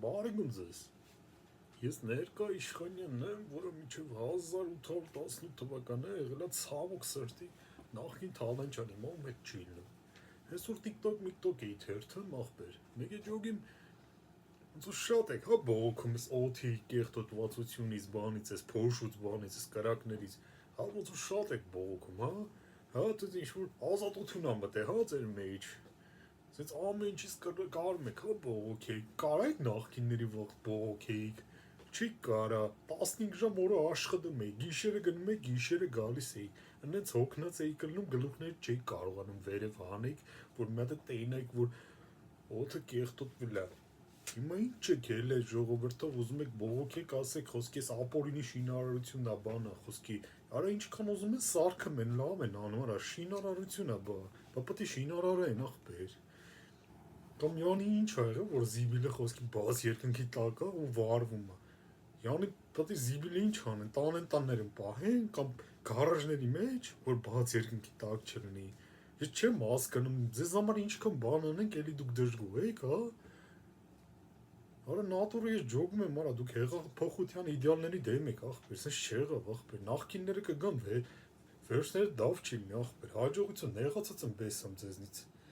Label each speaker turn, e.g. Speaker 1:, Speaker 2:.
Speaker 1: Բարեկում ձեզ։ Ես ներկա իշխանյանն եմ, որը մինչև 1818 թվականը եղել է ցավոք սրտի նախկին Թալանչյանի մոմ հետ չի լինում։ Այսօր TikTok էի թերթում ախպեր։ Մեկ է ջոգիմ ոնց որ շատ եք, հա բողոքում ես օթի կեղտոտվածությունից, բանից, էս փոշուց, բանից, էս կրակներից, հա ոնց որ շատ եք բողոքում, հա։ Հա դուք ինչ որ ազատություն ա մտե, հա ձեր մեջ։ Սենց ամեն ինչից կարում եք, հա բողոքեիք, կարա՞ք նախկինների ողջ բողոքեիք, չի կարա, 15 ժամ օրը աշխատում էի, գիշերը գնում էի, գիշերը գալիս էի, ընենց հոգնած էի կլնում, գլուխներ չէի կարողանում վերև հանեիք, որ մի հատ տեյնայիք, որ օդը կեղտոտվել է։ Հիմա ինչ եք ել է ժողովրդով ուզում եք բողոքեք, ասեք, խոսքի էս ապօրինի շինարարությունն է, բանը, խոսքի, արա ինչքան ուզում են սարքում են, լավ են անում, արա շինարարություն է, բա պետք է շինարարեն ախպեր։ Կամ յանի ինչ ա եղել, որ զիբիլը խոսքի բաց երկնքի տակ է ու վարվում է։ Յանի պետք է զիբիլը ինչ անեն, տանեն տաններն պահեն կամ գարաժների մեջ, որ բաց երկնքի տակ չլինի։ Ես չեմ հասկանում, ձեզ համար ինչքան բան անենք, էլի դուք դժգոհ եք, հա։ Արա նատուրը ես ջոգում եմ, արա դուք հեղափոխության իդեալների դեմ եք, ախպեր, սենց չեղավ, ախպեր, նախկինները կգան, վերջները դավ չի լինի, ախպեր, հաջողություն, նեղացած եմ բեսամ ձեզնից։